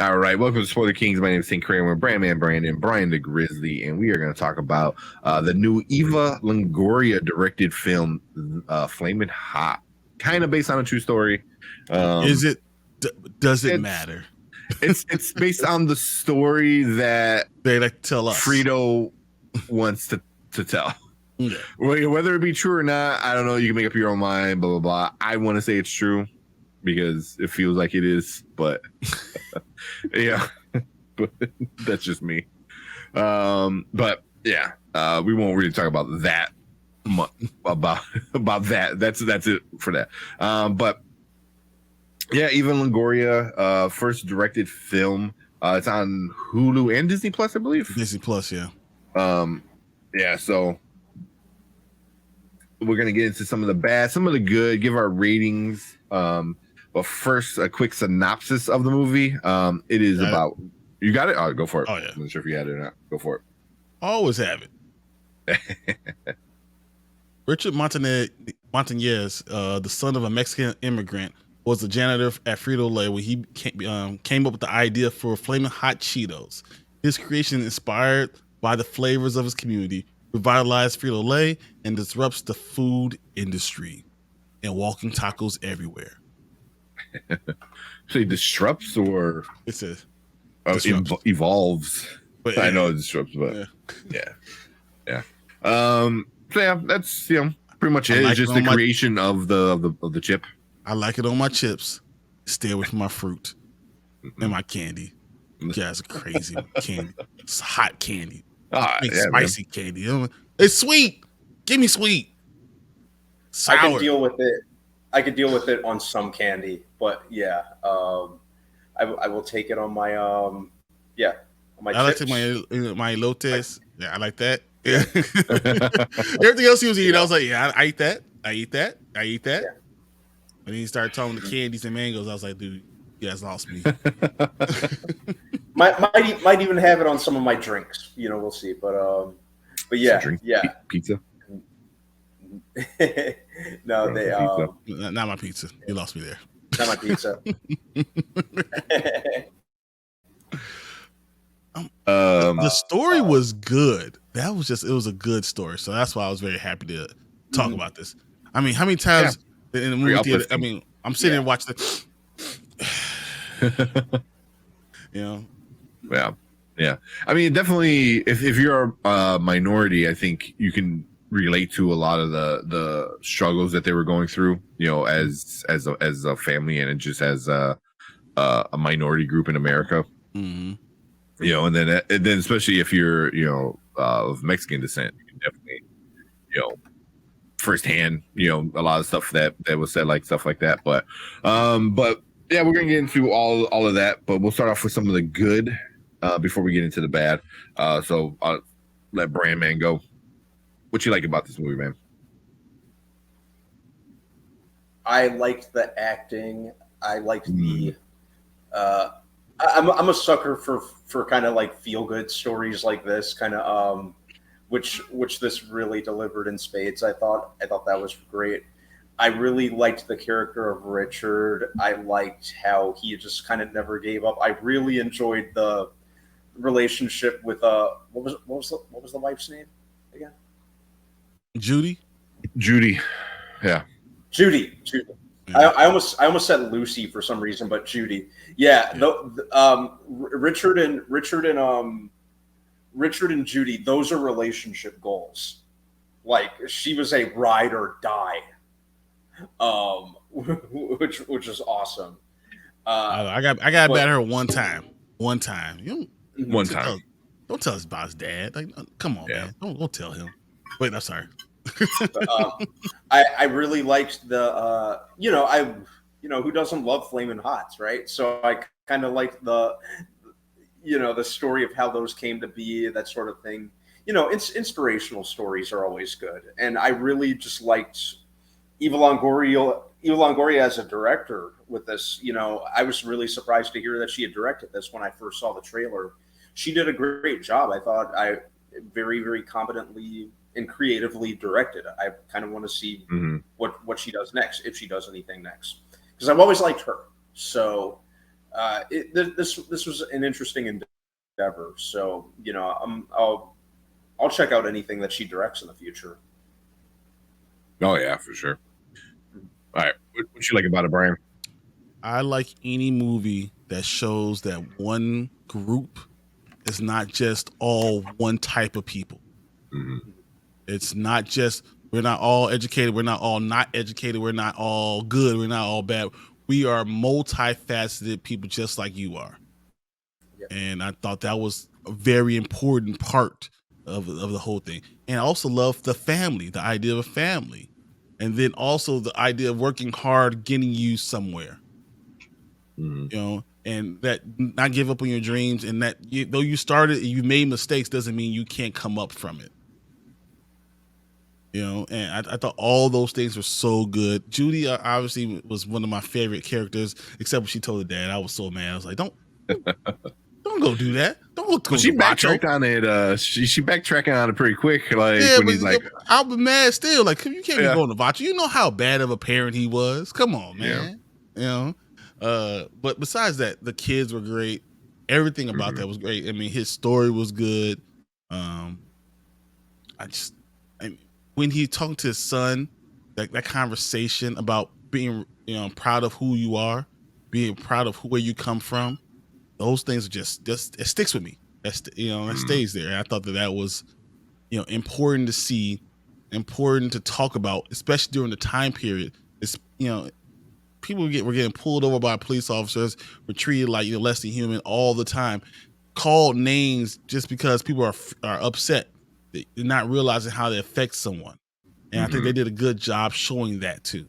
All right, welcome to Spoiler Kings. My name is St. Craig. We're Brandon, Brian the Grizzly, and we are going to talk about the new Eva Longoria directed film, Flamin Hot, kind of based on a true story. Is it? Does it it's- matter? It's based on the story that They like to tell us. Frito wants to tell. Yeah. Whether it be true or not, I don't know. You can make up your own mind. Blah blah blah. I want to say it's true because it feels like it is, but yeah, but that's just me. But yeah, we won't really talk about that about that. That's it for that. But yeah, Eva Longoria, first directed film. It's on Hulu and Disney Plus, I believe. Disney Plus, yeah. Yeah, so we're gonna get into some of the bad, some of the good, give our ratings. But first, a quick synopsis of the movie. It is about you got it? Oh, go for it. Oh yeah. I'm not sure if you had it or not. Go for it. Always have it. Richard Montañez, the son of a Mexican immigrant, was a janitor at Frito-Lay when he came up with the idea for Flamin Hot Cheetos. His creation, inspired by the flavors of his community, revitalized Frito-Lay and disrupts the food industry and walking tacos everywhere. Say disrupts or it says evolves. But, I know it disrupts, but yeah. So yeah, that's pretty much it. It's just the creation of the chip. I like it on my chips. Stay away from my fruit and my candy. You guys are crazy with candy. It's hot candy. Spicy candy. It's sweet. Give me sweet. Sour. I can deal with it. I could deal with it on some candy, but yeah, I will take it on my on my I chips. like to my elotes. Yeah, I like that. Yeah. Everything else he was eating, I was like, yeah, I eat that. I eat that. Yeah. When he started talking the candies and mangoes, I was like, dude, you guys lost me. might even have it on some of my drinks. We'll see. But yeah, Pizza. No, they not my pizza. You lost me there. Not my pizza. The story was good. It was a good story. So that's why I was very happy to talk about this. I mean, how many times in the movie theater? I mean, I'm sitting there and watching Yeah. I mean, definitely, if you're a minority, I think you can relate to a lot of the struggles that they were going through. As a family and just as a minority group in America. Mm-hmm. And then especially if you're of Mexican descent, you can definitely firsthand a lot of stuff that was said, like stuff like that. But yeah, we're gonna get into all of that, but we'll start off with some of the good before we get into the bad. So I'll let Brand go. What you like about this movie, man? I liked the acting. I liked the. I'm a sucker for kind of like feel good stories like this, kind of which this really delivered in spades. I thought that was great. I really liked the character of Richard. I liked how he just kind of never gave up. I really enjoyed the relationship with what was the wife's name again? Judy. Yeah. Judy. I almost said Lucy for some reason, but Judy. Yeah. Richard and Judy, those are relationship goals. Like, she was a ride or die, which is awesome. I got mad at her one time. One time. One time. Don't tell us about his dad. Like, come on, man. Don't tell him. Wait, I'm sorry. I really liked the who doesn't love Flamin Hots, right? So I kind of liked the story of how those came to be, that sort of thing. Inspirational stories are always good, and I really just liked Eva Longoria as a director with this. I was really surprised to hear that she had directed this when I first saw the trailer. She did a great job. I thought very, very competently and creatively directed. I kind of want to see what she does next, if she does anything next, because I've always liked her. So This was an interesting endeavor. So I'll check out anything that she directs in the future. Oh yeah, for sure. All right, what you like about it, Brian? I like any movie that shows that one group is not just all one type of people. Mm-hmm. It's not just we're not all educated, we're not all not educated, we're not all good, we're not all bad. We are multifaceted people just like you are. Yep. And I thought that was a very important part of the whole thing. And I also love the family, the idea of a family. And then also the idea of working hard, getting you somewhere. Mm-hmm. And that not give up on your dreams, and that though you started, you made mistakes, doesn't mean you can't come up from it. And I thought all those things were so good. Judy obviously was one of my favorite characters, except when she told her dad. I was so mad. I was like, don't go do that. Don't go. She backtracked on it. She backtracking on it pretty quick. Like when he's like, I'll be mad still. Like you can't be going to Vacho. You know how bad of a parent he was. Come on, man. Yeah. But besides that, the kids were great. Everything about that was great. I mean, his story was good. When he talked to his son, that conversation about being proud of who you are, being proud of where you come from, those things are just it sticks with me. It stays there. And I thought that was important to see, important to talk about, especially during the time period. It's people were getting pulled over by police officers, were treated like less than human all the time, called names just because people are upset. They're not realizing how they affect someone. And I think they did a good job showing that too.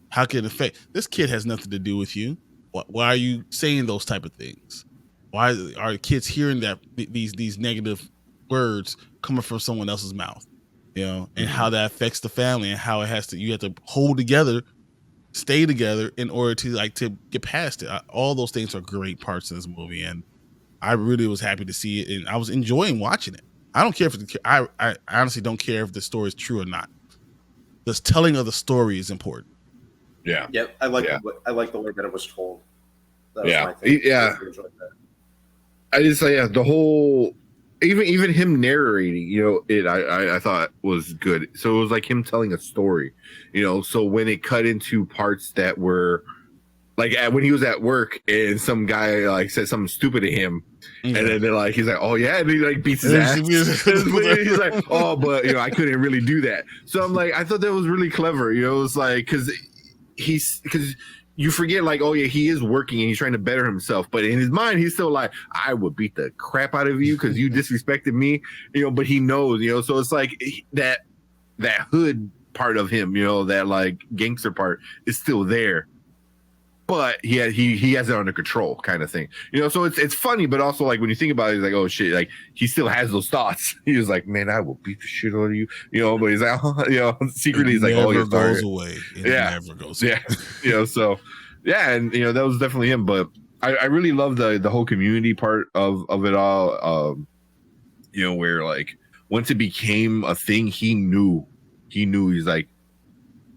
How can it affect? This kid has nothing to do with you. Why are you saying those type of things? Why are kids hearing that these negative words coming from someone else's mouth? And how that affects the family, and how you have to hold together, stay together in order to get past it. All those things are great parts in this movie, and I really was happy to see it, and I was enjoying watching it. I don't care if I honestly don't care if the story is true or not. The telling of the story is important. Yeah. Yep. I like the way that it was told. That was my thing. Yeah. I just say the whole even him narrating, I thought was good. So it was like him telling a story, So when it cut into parts that were like when he was at work and some guy like said something stupid to him, and then they're like, he's like, oh yeah, and he like beats his ass. He's like, oh, but I couldn't really do that. So I'm like, I thought that was really clever. It was like because you forget like, oh yeah, he is working and he's trying to better himself, but in his mind he's still like, I would beat the crap out of you because you disrespected me, but he knows, so it's like that hood part of him, that like gangster part is still there. But he has it under control, kind of thing, So it's funny, but also like when you think about it, it's like, oh shit, like he still has those thoughts. He was like, man, I will beat the shit out of you, But he's like, secretly he's like, oh, it goes away. It never goes away. So yeah, and that was definitely him. But I really love the whole community part of it all. Where like once it became a thing, he knew he's like,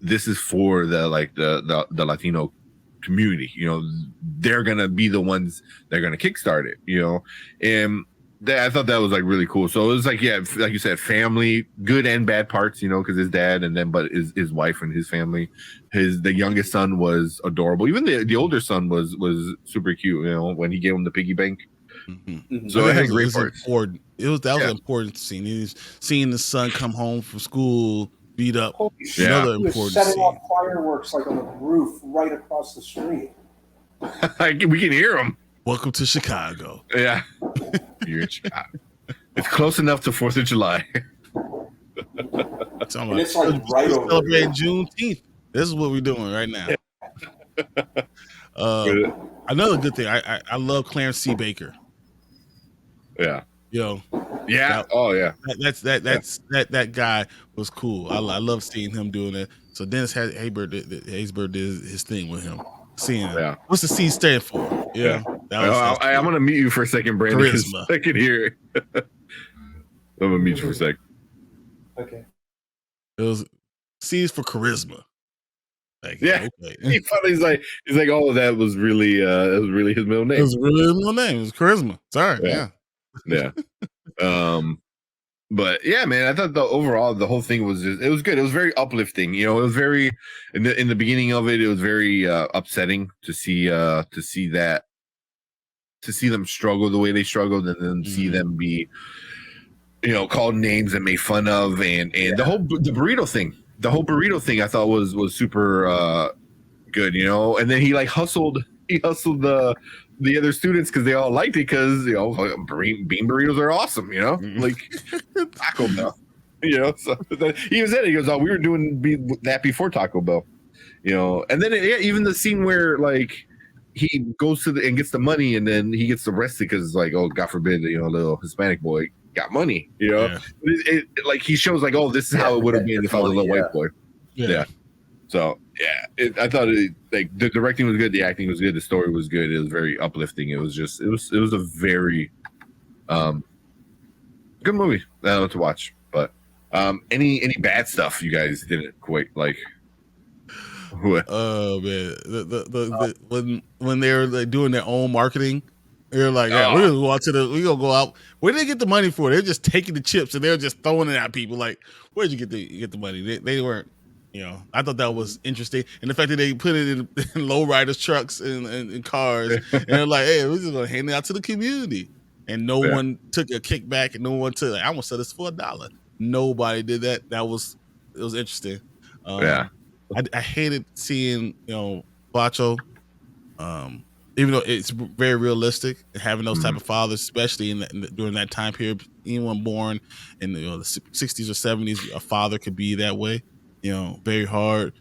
this is for the Latino community, they're gonna be the ones that are gonna kickstart it, and I thought that was like really cool. So it was like, yeah, like you said, family, good and bad parts, because his dad but his wife and his family, the youngest son was adorable. Even the older son was super cute, when he gave him the piggy bank. So it had great parts. Important. That was an important scene. He was seeing the son come home from school beat up. Another important setting off fireworks like on the roof right across the street. We can hear him. Welcome to Chicago. Yeah. You're in Chicago. It's close enough to 4th of July. And it's like right over celebrating Juneteenth. This is what we're doing right now. Another good thing. I love Clarence C. Baker. Yeah. Yeah. That guy was cool. I love seeing him doing it. So Dennis Haysbert did his thing with him. Seeing him. Yeah. What's the C stand for? Yeah. I'm gonna mute you for a second, Brandon. Charisma. I can hear it. I'm gonna mute you for a second. Okay. It was C is for charisma. Like, Yeah. okay. He's like, oh, that was really his middle It name. was really his middle name. It was charisma. Sorry. Yeah. Yeah. Yeah. But yeah, man, I thought the whole thing was it was good. It was very uplifting. It was very in the beginning of it. It was very upsetting to see them struggle the way they struggled, and then see them be called names and made fun of, and the burrito thing. The whole burrito thing I thought was super good. And then he hustled the other students because they all liked it because bean burritos are awesome. Like Taco Bell. So he even said, he goes, "Oh, we were doing that before Taco Bell." And then even the scene where he goes and gets the money, and then he gets arrested because oh, God forbid, a little Hispanic boy got money. He shows oh, this is how it would have been if I was a little white boy. Yeah. So I thought the directing was good, the acting was good, the story was good. It was very uplifting. It was a very good movie to watch. But any bad stuff you guys didn't quite like? Oh man, when they're doing their own marketing, they're like, yeah, we're gonna go out. Where did they get the money for? They're just taking the chips and they're just throwing it at people. Like, where'd you get the money? They weren't. I thought that was interesting, and the fact that they put it in lowriders trucks and cars, and they're like, hey, we're just gonna hand it out to the community, and no one took a kickback, and no one took. I'm gonna sell this for $1. Nobody did that. It was interesting. I hated seeing Bacho, even though it's very realistic, having those type of fathers, especially during that time period. Anyone born in the 60s or 70s, a father could be that way. Very hard.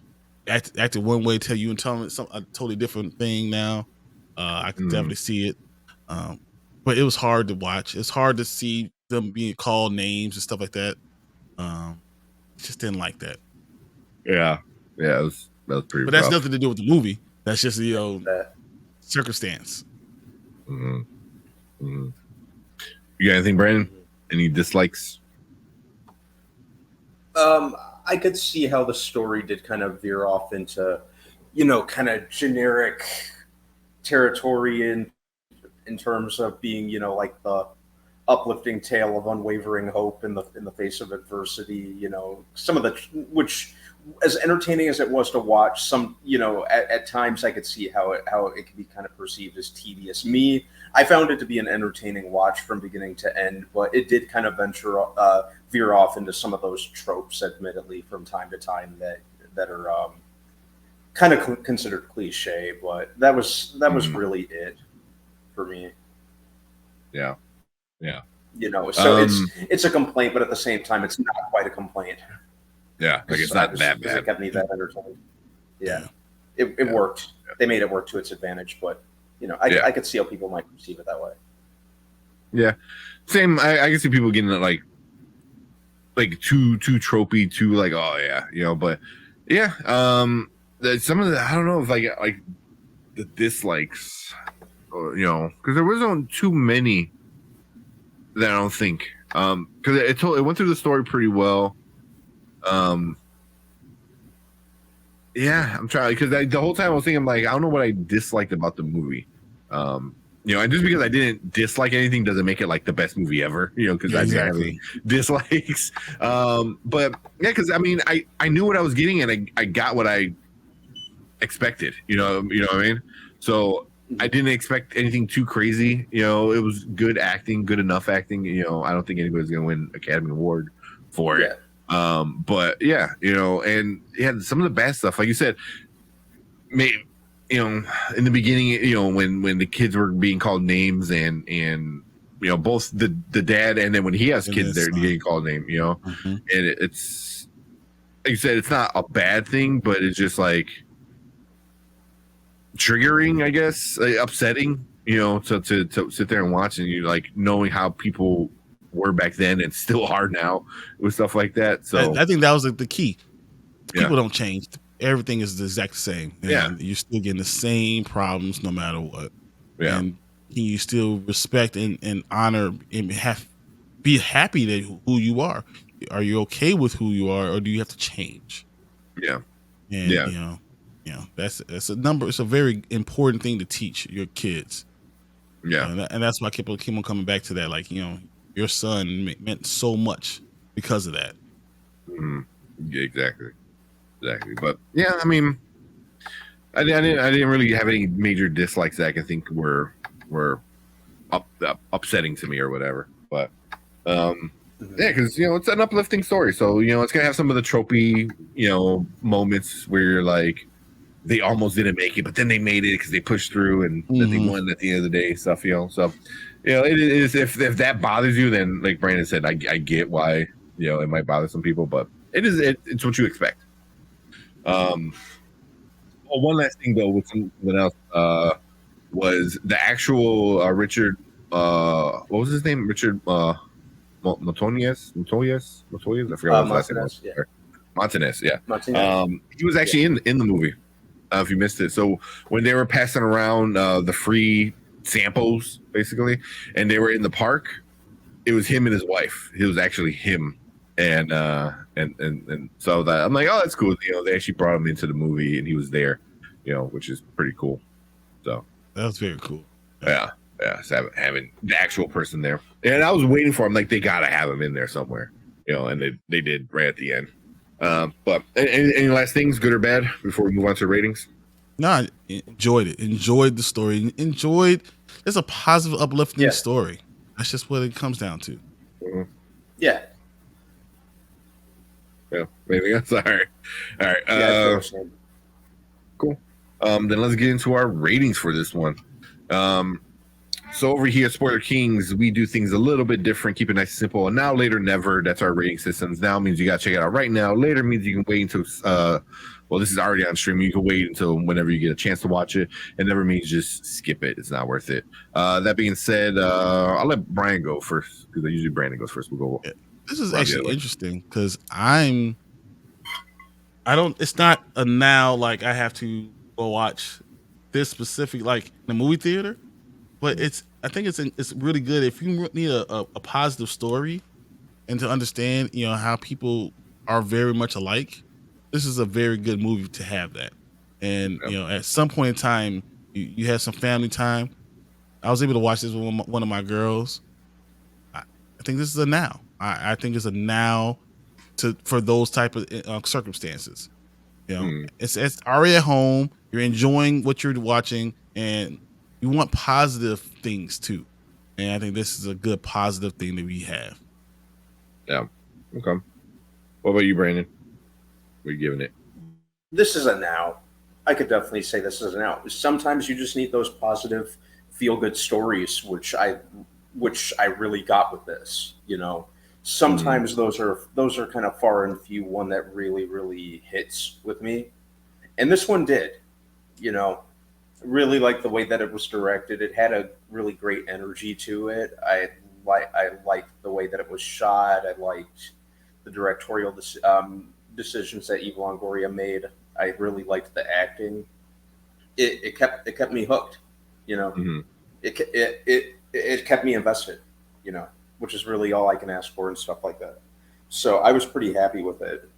Acted one way till you and telling a totally different thing now. I could definitely see it, but it was hard to watch. It's hard to see them being called names and stuff like that. Just didn't like that. Yeah, that was pretty. But that's nothing to do with the movie. That's just circumstance. You got anything, Brandon? Any dislikes? I could see how the story did kind of veer off into, kind of generic territory in terms of being, like the uplifting tale of unwavering hope in the face of adversity. Some of which, as entertaining as it was to watch, some at times I could see how it could be kind of perceived as tedious. I found it to be an entertaining watch from beginning to end, but it did kind of veer off into some of those tropes, admittedly, from time to time that are kind of considered cliche. But that was really it for me. Yeah. So it's a complaint, but at the same time, it's not quite a complaint. Yeah, it's not that bad. It kept me that entertained. Yeah. It worked. They made it work to its advantage, but I could see how people might perceive it that way. Yeah, same. I can see people getting like too tropey, too oh yeah, but yeah. Some of the I don't know if I get the dislikes, or because there wasn't too many that I don't think. Because it went through the story pretty well. Yeah, I'm trying because the whole time I was thinking I don't know what I disliked about the movie. And just because I didn't dislike anything doesn't make it the best movie ever. Because I didn't have any dislikes. But yeah, because I knew what I was getting and I got what I expected. You know what I mean? So I didn't expect anything too crazy. It was good acting, good enough acting. I don't think anybody's gonna win Academy Award for it. But yeah, and some of the bad stuff, like you said, in the beginning, when the kids were being called names and both the dad and then when he has kids, they're getting called names, and it's like you said, it's not a bad thing, but it's just triggering, I guess, upsetting, to sit there and watch and you knowing how people were back then and still are now with stuff like that. So I think that was the key. People don't change. Everything is the exact same. And you're still getting the same problems no matter what. Yeah. And can you still respect and honor and be happy that who you are? Are you okay with who you are, or do you have to change? Yeah. And You know, that's a number. It's a very important thing to teach your kids. Yeah. And that's why people keep on coming back to that. Like, you know, your son meant so much because of that. Yeah, exactly. But yeah, I mean, I didn't really have any major dislikes that I can think were upsetting to me or whatever. But yeah, because you know it's an uplifting story, so you know it's gonna have some of the tropey moments where you're like, they almost didn't make it, but then they made it because they pushed through and then they won at the end of the day stuff. So it is, if that bothers you, then like Brandon said, I get why it might bother some people, but it's what you expect. One last thing though with something else was the actual Richard. What was his name? Richard Montoyes. I forgot what his last name was. Yeah. Montanez. Yeah. Martinez. He was actually in the movie. If you missed it, so when they were passing around the free samples, basically, and they were in the park, it was him and his wife. It was actually him, and so that I'm like, oh, that's cool. They actually brought him into the movie, and he was there, which is pretty cool. So that was very cool. Yeah. So having the actual person there, and I was waiting for him. Like they gotta have him in there somewhere, and they did right at the end. But any last things, good or bad, before we move on to ratings? No, I enjoyed it. Enjoyed the story. It's a positive, uplifting story. That's just what it comes down to. Mm-hmm. Yeah. Maybe that's all right. Cool. Then let's get into our ratings for this one. So over here at Spoiler Kings, we do things a little bit different, keep it nice and simple. And now, later, never. That's our rating systems. Now means you got to check it out right now. Later means you can wait until, this is already on stream. You can wait until whenever you get a chance to watch it. And never means just skip it. It's not worth it. That being said, I'll let Brian go first because usually Brandon goes first. We'll go. This is actually interesting because it's not a now like I have to go watch this specific like in the movie theater. But I think it's really good if you need a positive story and to understand, how people are very much alike. This is a very good movie to have that. And, at some point in time, you have some family time. I was able to watch this with one of my girls. I think this is a now. I think it's a now for those type of circumstances. It's already at home. You're enjoying what you're watching and you want positive things too. And I think this is a good positive thing that we have. Yeah. Okay. What about you, Brandon? What are you giving it? This is a now. I could definitely say this is a now. Sometimes you just need those positive, feel-good stories, which I really got with this. Sometimes those are kind of far and few. One that really, really hits with me, and this one did. Really liked the way that it was directed. It had a really great energy to it. I liked the way that it was shot. I liked the directorial decisions that Eva Longoria made. I really liked the acting. It kept me hooked. It kept me invested. Which is really all I can ask for and stuff like that. So I was pretty happy with it.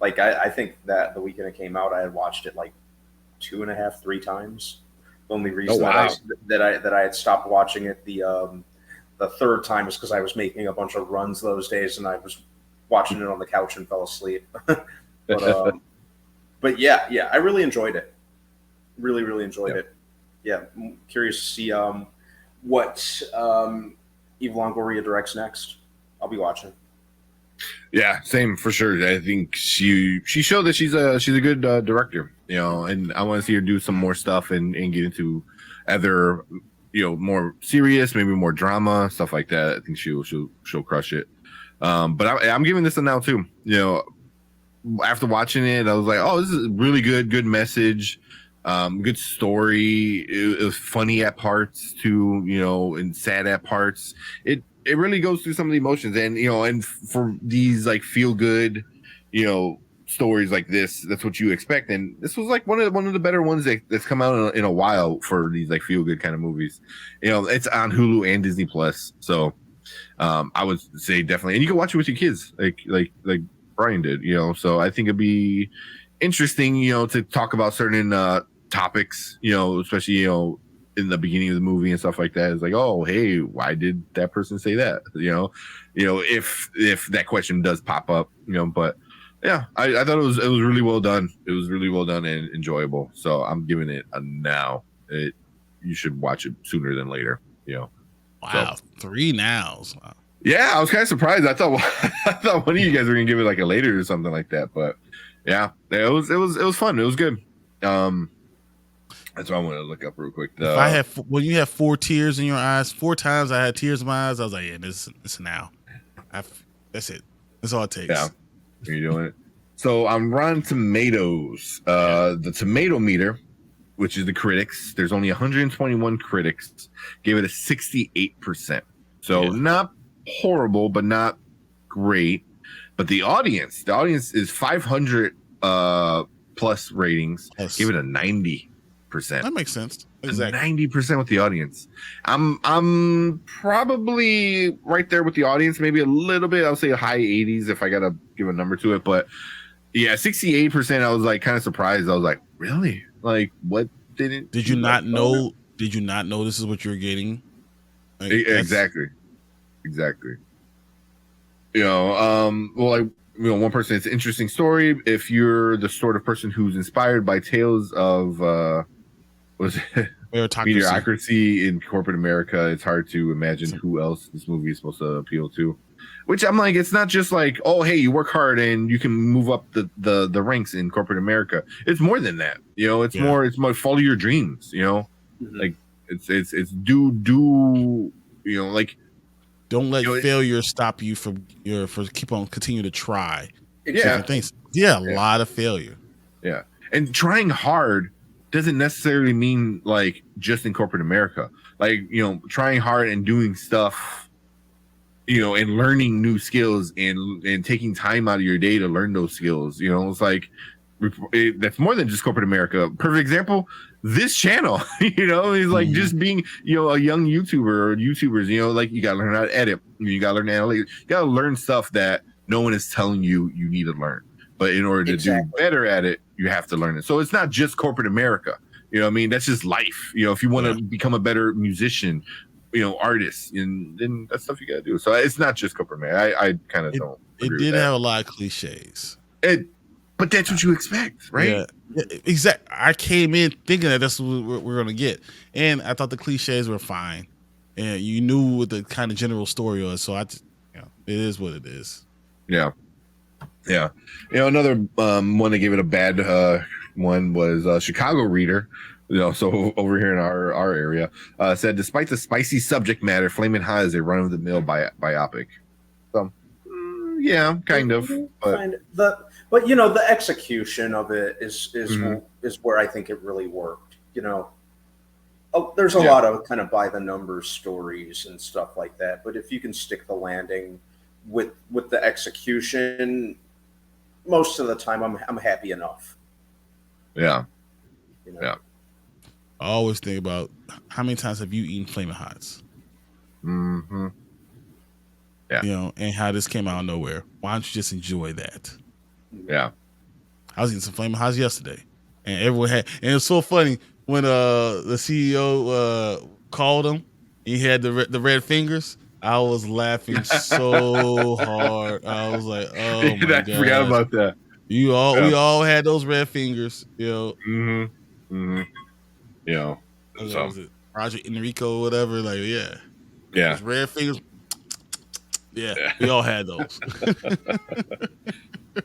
Like I think that the weekend it came out, I had watched it like 2.5, 3 times. The only reason that I had stopped watching it the third time is because I was making a bunch of runs those days and I was watching it on the couch and fell asleep. But yeah, I really enjoyed it. Really, really enjoyed it. Yeah, I'm curious to see what Eva Longoria directs next. I'll be watching. Yeah, same for sure. I think she showed that she's a good director, and I want to see her do some more stuff and get into other, more serious, maybe more drama, stuff like that. I think she'll crush it. But I'm giving this a now too. After watching it, I was like, oh, this is really good message, good story. It was funny at parts too, and sad at parts. It really goes through some of the emotions, and for these like feel good, stories like this, that's what you expect. And this was like one of the better ones that's come out in a while for these like feel good kind of movies. It's on Hulu and Disney Plus, so I would say definitely, and you can watch it with your kids, like Brian did. So I think it'd be interesting, to talk about certain topics, especially in the beginning of the movie and stuff like that. It's like, oh, hey, why did that person say that? If that question does pop up, but yeah, I thought it was really well done. It was really well done and enjoyable. So I'm giving it a now. You should watch it sooner than later. Wow, 3 nows. Wow. Yeah, I was kind of surprised. I thought one of you guys were gonna give it like a later or something like that. But yeah, it was fun. It was good. That's what I wanted to look up real quick. If I had when you have 4 tears in your eyes, 4 times I had tears in my eyes. I was like, yeah, this now. That's it. That's all it takes. Yeah, you're doing it. So on Rotten Tomatoes, the tomato meter, which is the critics, there's only 121 critics, gave it a 68%. So not horrible, but not great. But the audience is 500 plus ratings, give it a 90%. That makes sense. Exactly. 90% with the audience. I'm probably right there with the audience, maybe a little bit. I'll say a high 80s if I gotta give a number to it. But yeah, 68%. I was like kind of surprised. I was like, really? Like, what did you not know? Did you not know this is what you're getting? Like, exactly. One person, it's an interesting story. If you're the sort of person who's inspired by tales of mediocrity in corporate America, it's hard to imagine who else this movie is supposed to appeal to. Which I'm like, it's not just like, oh, hey, you work hard and you can move up the ranks in corporate America. It's more than that. It's more follow your dreams. Mm-hmm. Like it's do like. Don't let failure stop you from keep on continue to try. Yeah. Things. Yeah, a lot of failure. Yeah. And trying hard doesn't necessarily mean like just in corporate America. Like, trying hard and doing stuff, and learning new skills and taking time out of your day to learn those skills. It's like that's more than just corporate America. Perfect example, this channel, is like just being, a young YouTuber or YouTubers, like you gotta learn how to edit, you gotta learn analytics, you gotta learn stuff that no one is telling you need to learn. But in order to do better at it, you have to learn it. So it's not just corporate America. That's just life. If you want to become a better musician, artist, and then that's stuff you gotta do. So it's not just corporate America. I kind of don't. It did have a lot of cliches. But that's what you expect, right? Yeah, exactly. I came in thinking that that's what we're going to get. And I thought the cliches were fine. And you knew what the kind of general story was. So it is what it is. Yeah. Yeah. Another one that gave it a bad one was Chicago Reader. So over here in our area, said, despite the spicy subject matter, Flamin Hot is a run-of-the-mill biopic. So, yeah, kind of. But the execution of it is where I think it really worked. There's a lot of kind of by the numbers stories and stuff like that. But if you can stick the landing with the execution, most of the time I'm happy enough. Yeah. I always think about how many times have you eaten Flamin Hots? Mm-hmm. Yeah. And how this came out of nowhere. Why don't you just enjoy that? Yeah. I was eating some Flamin Hots yesterday, and everyone and it was so funny when the CEO called him. He had the red fingers. I was laughing so hard. I was like, "Oh my god!" I forgot about that. We all had those red fingers. Mm-hmm. Mm-hmm. Was it Roger Enrico, whatever? Like, yeah. Those red fingers. Yeah, we all had those.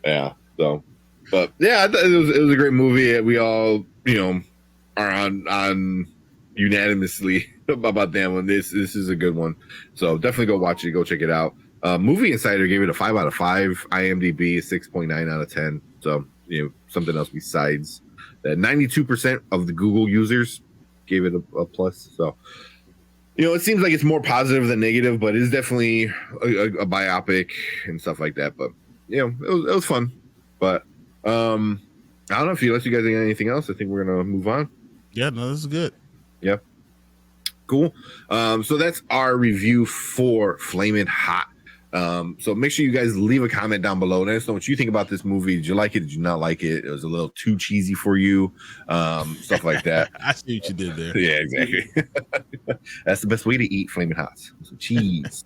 Yeah. So, but yeah, it was a great movie. We all, are on unanimously about that one. This is a good one. So definitely go watch it. Go check it out. Movie Insider gave it a 5 out of 5. IMDb 6.9 out of 10. So something else besides that. 92% of the Google users gave it a plus. So. It seems like it's more positive than negative, but it's definitely a biopic and stuff like that. But it was fun. But I don't know if you guys got anything else. I think we're gonna move on. Yeah, no, this is good. Yeah, cool. So that's our review for Flamin Hot. So make sure you guys leave a comment down below. Let us know what you think about this movie. Did you like it? Did you not like it? It was a little too cheesy for you. Stuff like that. I see what you did there. Yeah, exactly. That's the best way to eat Flamin' Hots. Some cheese.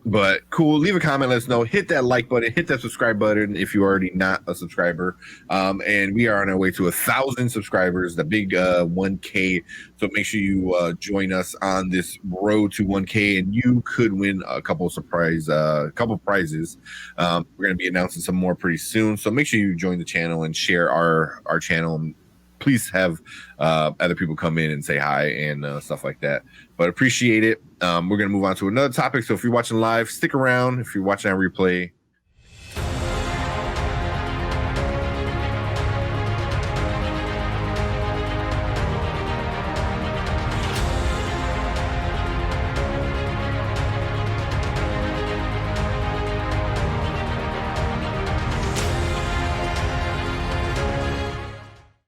But cool. Leave a comment. Let us know. Hit that like button. Hit that subscribe button if you're already not a subscriber. And we are on our way to 1,000 subscribers, the big 1K. So make sure you join us on this road to 1K, and you could win a couple prizes. We're going to be announcing some more pretty soon. So make sure you join the channel and share our channel. Please have other people come in and say hi and stuff like that. But appreciate it. We're going to move on to another topic. So if you're watching live, stick around. If you're watching our replay,